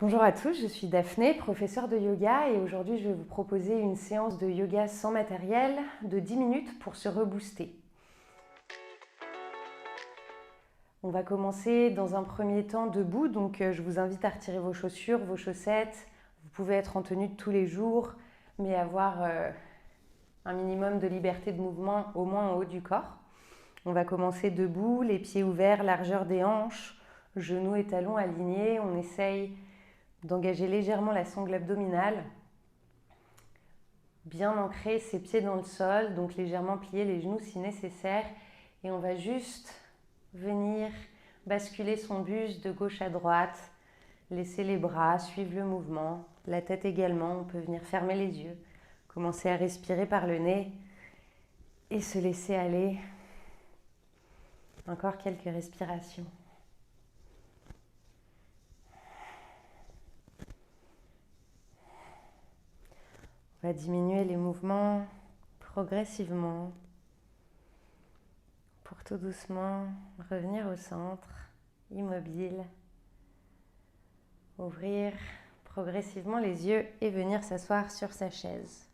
Bonjour à tous, je suis Daphné, professeure de yoga et aujourd'hui je vais vous proposer une séance de yoga sans matériel de 10 minutes pour se rebooster. On va commencer dans un premier temps debout, donc je vous invite à retirer vos chaussures, vos chaussettes. Vous pouvez être en tenue de tous les jours, mais avoir un minimum de liberté de mouvement au moins en haut du corps. On va commencer debout, les pieds ouverts, largeur des hanches, genoux et talons alignés. On essaye d'engager légèrement la sangle abdominale, bien ancrer ses pieds dans le sol, donc légèrement plier les genoux si nécessaire. Et on va juste venir basculer son buste de gauche à droite, laisser les bras suivre le mouvement, la tête également. On peut venir fermer les yeux, commencer à respirer par le nez et se laisser aller. Encore quelques respirations. On va diminuer les mouvements progressivement pour tout doucement revenir au centre, immobile, ouvrir progressivement les yeux et venir s'asseoir sur sa chaise.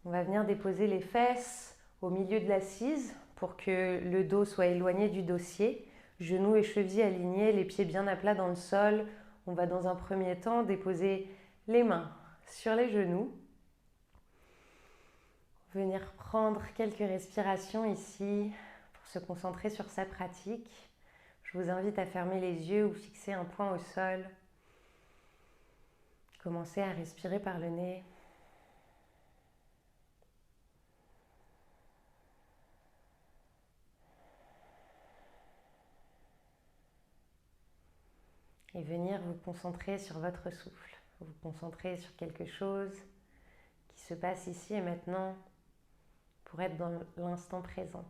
On va venir déposer les fesses au milieu de l'assise pour que le dos soit éloigné du dossier, genoux et chevilles alignés, les pieds bien à plat dans le sol. On va dans un premier temps déposer les mains sur les genoux. Venir prendre quelques respirations ici pour se concentrer sur sa pratique. Je vous invite à fermer les yeux ou fixer un point au sol. Commencez à respirer par le nez. Et venir vous concentrer sur votre souffle. Vous concentrer sur quelque chose qui se passe ici et maintenant pour être dans l'instant présent.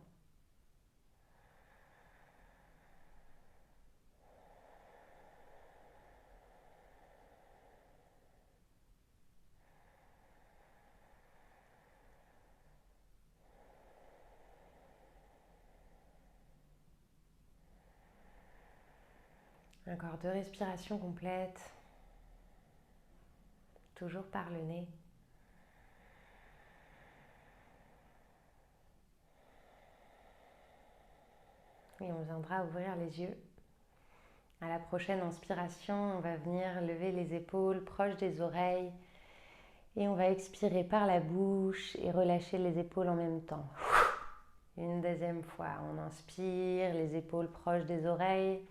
Encore 2 respirations complètes, toujours par le nez. Et on viendra ouvrir les yeux. À la prochaine inspiration, on va venir lever les épaules proches des oreilles et on va expirer par la bouche et relâcher les épaules en même temps. Une deuxième fois, on inspire, les épaules proches des oreilles.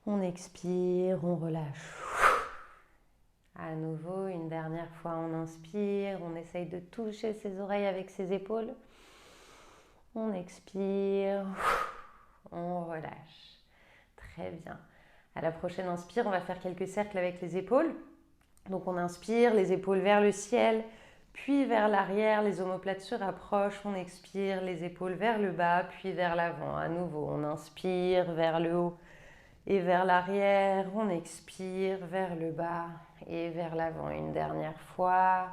On expire, on relâche. À nouveau, une dernière fois, on inspire, on essaye de toucher ses oreilles avec ses épaules. On expire, on relâche. Très bien. À la prochaine inspire, on va faire quelques cercles avec les épaules. Donc on inspire, les épaules vers le ciel, puis vers l'arrière, les omoplates se rapprochent. On expire, les épaules vers le bas, puis vers l'avant. À nouveau, on inspire vers le haut et vers l'arrière. On expire vers le bas et vers l'avant. Une dernière fois.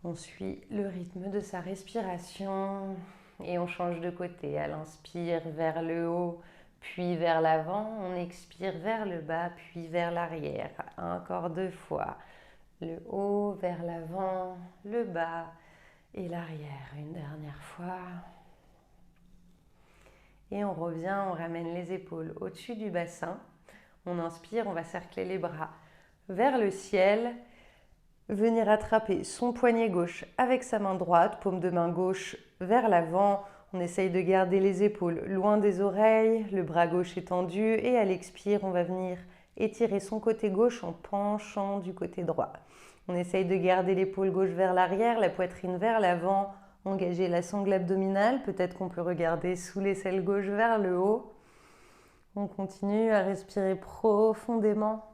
On suit le rythme de sa respiration et on change de côté. À l'inspire vers le haut, puis vers l'avant. On expire vers le bas, puis vers l'arrière. Encore 2 fois. Le haut vers l'avant, le bas et l'arrière. Une dernière fois. Et on revient, on ramène les épaules au-dessus du bassin. On inspire, on va cercler les bras vers le ciel. Venir attraper son poignet gauche avec sa main droite, paume de main gauche vers l'avant. On essaye de garder les épaules loin des oreilles, le bras gauche étendu et à l'expire, on va venir étirer son côté gauche en penchant du côté droit. On essaye de garder l'épaule gauche vers l'arrière, la poitrine vers l'avant, engager la sangle abdominale. Peut-être qu'on peut regarder sous l'aisselle gauche vers le haut. On continue à respirer profondément.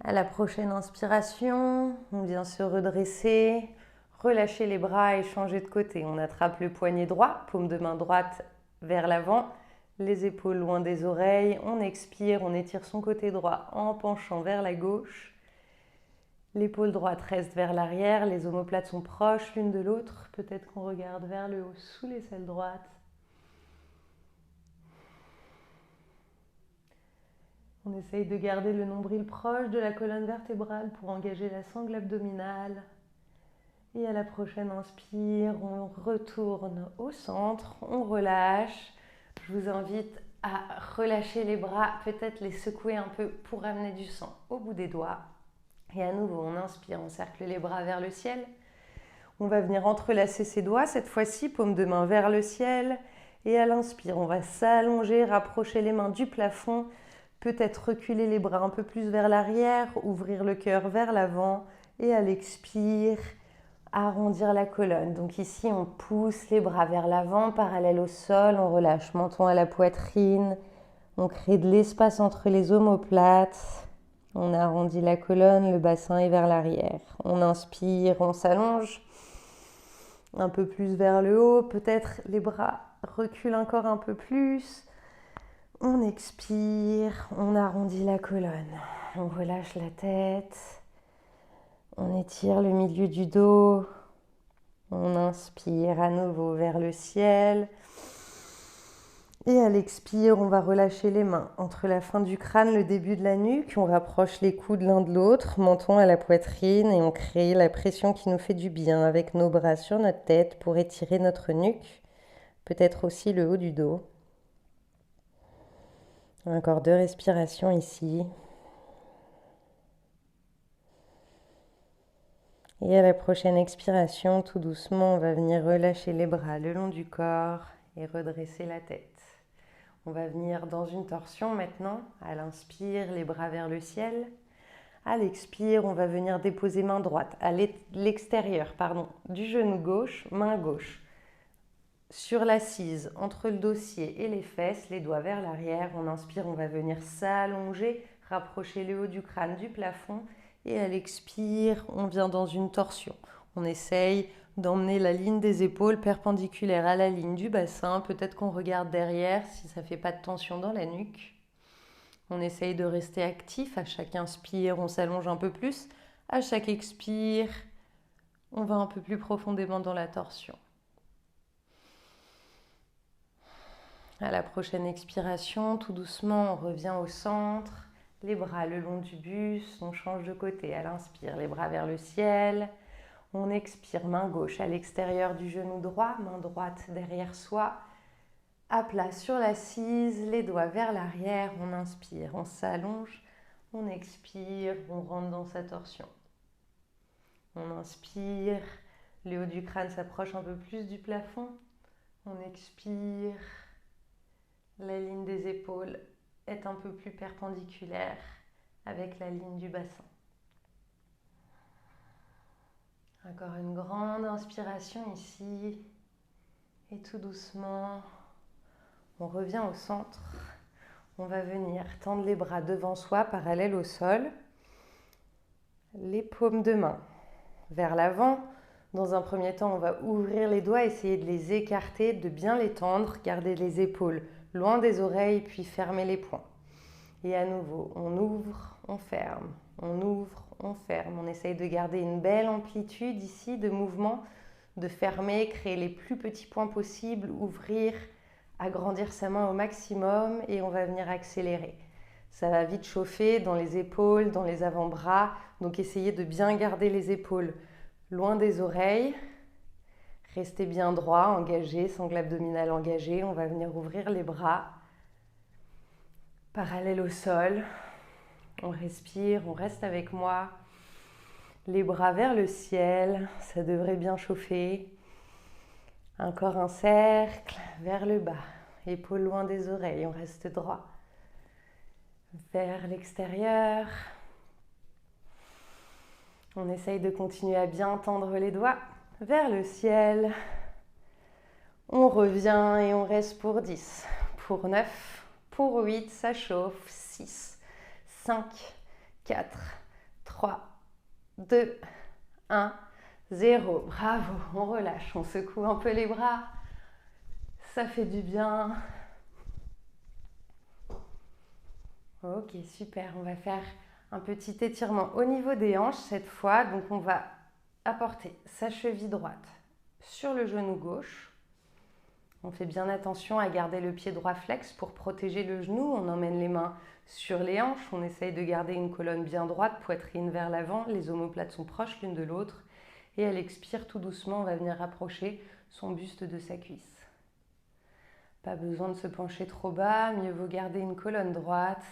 À la prochaine inspiration, on vient se redresser, relâcher les bras et changer de côté. On attrape le poignet droit, paume de main droite vers l'avant, les épaules loin des oreilles. On expire, on étire son côté droit en penchant vers la gauche. L'épaule droite reste vers l'arrière, les omoplates sont proches l'une de l'autre. Peut-être qu'on regarde vers le haut sous l'aisselle droite. On essaye de garder le nombril proche de la colonne vertébrale pour engager la sangle abdominale. Et à la prochaine inspire, on retourne au centre, on relâche. Je vous invite à relâcher les bras, peut-être les secouer un peu pour amener du sang au bout des doigts. Et à nouveau, on inspire, on cercle les bras vers le ciel. On va venir entrelacer ses doigts, cette fois-ci, paume de main vers le ciel. Et à l'inspire, on va s'allonger, rapprocher les mains du plafond, peut-être reculer les bras un peu plus vers l'arrière, ouvrir le cœur vers l'avant. Et à l'expire, arrondir la colonne. Donc ici, on pousse les bras vers l'avant, parallèle au sol, on relâche menton à la poitrine, on crée de l'espace entre les omoplates, on arrondit la colonne, le bassin est vers l'arrière. On inspire, on s'allonge un peu plus vers le haut, peut-être les bras reculent encore un peu plus. On expire, on arrondit la colonne, on relâche la tête, on étire le milieu du dos. On inspire à nouveau vers le ciel. Et à l'expire, on va relâcher les mains entre la fin du crâne, le début de la nuque. On rapproche les coudes l'un de l'autre, menton à la poitrine et on crée la pression qui nous fait du bien avec nos bras sur notre tête pour étirer notre nuque, peut-être aussi le haut du dos. Encore 2 respirations ici. Et à la prochaine expiration, tout doucement, on va venir relâcher les bras le long du corps et redresser la tête. On va venir dans une torsion maintenant. À l'inspire, les bras vers le ciel. À l'expire, on va venir déposer main droite à l'extérieur du genou gauche, main gauche. Sur l'assise, entre le dossier et les fesses, les doigts vers l'arrière. On inspire, on va venir s'allonger, rapprocher le haut du crâne du plafond. Et à l'expire, on vient dans une torsion. On essaye d'emmener la ligne des épaules perpendiculaire à la ligne du bassin. Peut-être qu'on regarde derrière si ça ne fait pas de tension dans la nuque. On essaye de rester actif. À chaque inspire, on s'allonge un peu plus. À chaque expire, on va un peu plus profondément dans la torsion. À la prochaine expiration, tout doucement, on revient au centre. Les bras le long du buste, on change de côté. À l'inspire, les bras vers le ciel. On expire, main gauche à l'extérieur du genou droit, main droite derrière soi. À plat sur l'assise, les doigts vers l'arrière. On inspire, on s'allonge. On expire, on rentre dans sa torsion. On inspire, le haut du crâne s'approche un peu plus du plafond. On expire, la ligne des épaules est un peu plus perpendiculaire avec la ligne du bassin. Encore une grande inspiration ici. Et tout doucement, on revient au centre. On va venir tendre les bras devant soi, parallèles au sol. Les paumes de main vers l'avant. Dans un premier temps, on va ouvrir les doigts, essayer de les écarter, de bien les tendre, garder les épaules loin des oreilles, puis fermer les poings. Et à nouveau, on ouvre, on ferme, on ouvre, on ferme. On essaye de garder une belle amplitude ici de mouvement, de fermer, créer les plus petits points possibles, ouvrir, agrandir sa main au maximum et on va venir accélérer. Ça va vite chauffer dans les épaules, dans les avant-bras. Donc essayez de bien garder les épaules loin des oreilles. Restez bien droit, engagé, sangle abdominale engagée. On va venir ouvrir les bras parallèles au sol. On respire, on reste avec moi. Les bras vers le ciel, ça devrait bien chauffer. Encore un cercle vers le bas. Épaules loin des oreilles, on reste droit. Vers l'extérieur. On essaye de continuer à bien tendre les doigts vers le ciel. On revient et on reste pour 10, pour 9, pour 8, ça chauffe. 6, 5, 4, 3, 2, 1, 0. Bravo, on relâche, on secoue un peu les bras. Ça fait du bien. Ok, super. On va faire un petit étirement au niveau des hanches cette fois. Donc on va apporter sa cheville droite sur le genou gauche. On fait bien attention à garder le pied droit flex pour protéger le genou. On emmène les mains sur les hanches. On essaye de garder une colonne bien droite, poitrine vers l'avant. Les omoplates sont proches l'une de l'autre. Et elle expire tout doucement. On va venir rapprocher son buste de sa cuisse. Pas besoin de se pencher trop bas. Mieux vaut garder une colonne droite.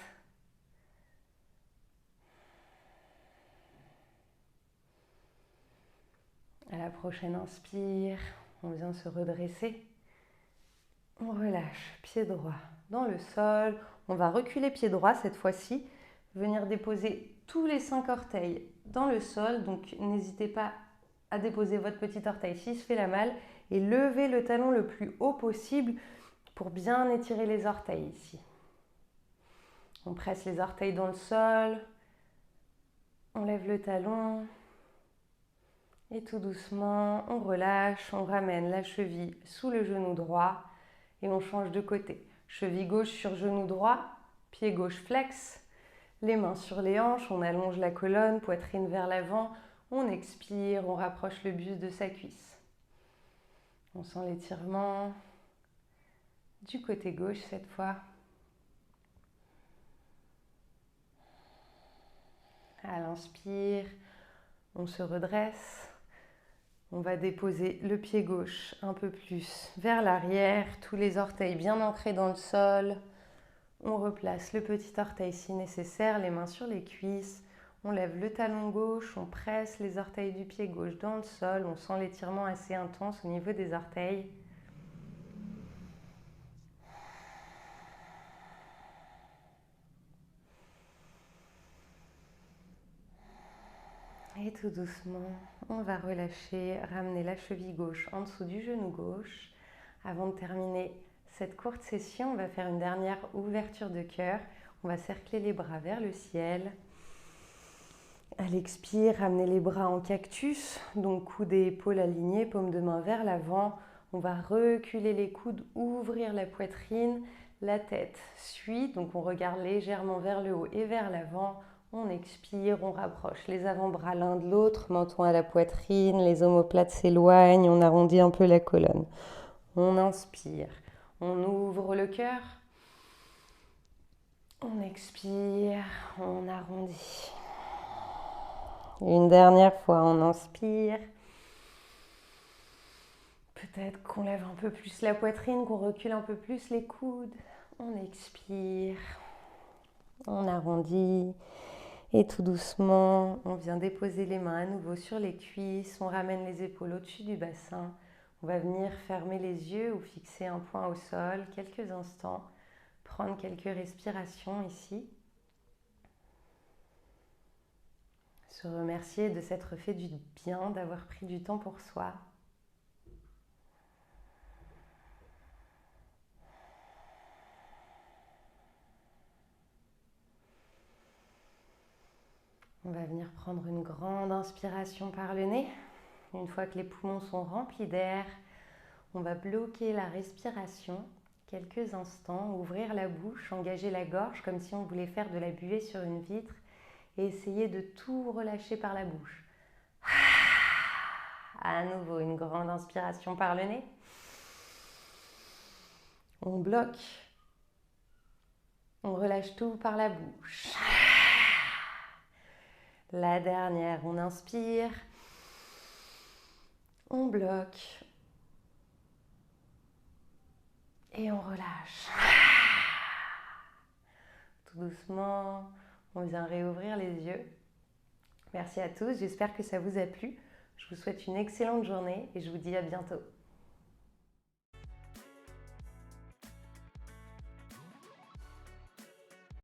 À la prochaine inspire, on vient se redresser. On relâche, pied droit dans le sol. On va reculer pied droit cette fois-ci. Venir déposer tous les 5 orteils dans le sol. Donc n'hésitez pas à déposer votre petit orteil s'il se fait la malle. Et levez le talon le plus haut possible pour bien étirer les orteils ici. On presse les orteils dans le sol. On lève le talon. Et tout doucement, on relâche, on ramène la cheville sous le genou droit et on change de côté. Cheville gauche sur genou droit, pied gauche flex, les mains sur les hanches, on allonge la colonne, poitrine vers l'avant, on expire, on rapproche le buste de sa cuisse. On sent l'étirement du côté gauche cette fois. À l'inspire, on se redresse. On va déposer le pied gauche un peu plus vers l'arrière, tous les orteils bien ancrés dans le sol. On replace le petit orteil si nécessaire, les mains sur les cuisses. On lève le talon gauche, on presse les orteils du pied gauche dans le sol. On sent l'étirement assez intense au niveau des orteils. Et tout doucement, on va relâcher, ramener la cheville gauche en dessous du genou gauche. Avant de terminer cette courte session, on va faire une dernière ouverture de cœur. On va cercler les bras vers le ciel. À l'expire, ramener les bras en cactus, donc coudes et épaules alignés, paume de main vers l'avant. On va reculer les coudes, ouvrir la poitrine, la tête suit, donc on regarde légèrement vers le haut et vers l'avant. On expire, on rapproche les avant-bras l'un de l'autre, menton à la poitrine, les omoplates s'éloignent, on arrondit un peu la colonne. On inspire, on ouvre le cœur, on expire, on arrondit. Une dernière fois, on inspire. Peut-être qu'on lève un peu plus la poitrine, qu'on recule un peu plus les coudes. On expire, on arrondit. Et tout doucement, on vient déposer les mains à nouveau sur les cuisses. On ramène les épaules au-dessus du bassin. On va venir fermer les yeux ou fixer un point au sol quelques instants. Prendre quelques respirations ici. Se remercier de s'être fait du bien, d'avoir pris du temps pour soi. On va venir prendre une grande inspiration par le nez. Une fois que les poumons sont remplis d'air, on va bloquer la respiration quelques instants, ouvrir la bouche, engager la gorge comme si on voulait faire de la buée sur une vitre et essayer de tout relâcher par la bouche. À nouveau, une grande inspiration par le nez. On bloque. On relâche tout par la bouche. La dernière, on inspire. On bloque. Et on relâche. Tout doucement, on vient réouvrir les yeux. Merci à tous, j'espère que ça vous a plu. Je vous souhaite une excellente journée et je vous dis à bientôt.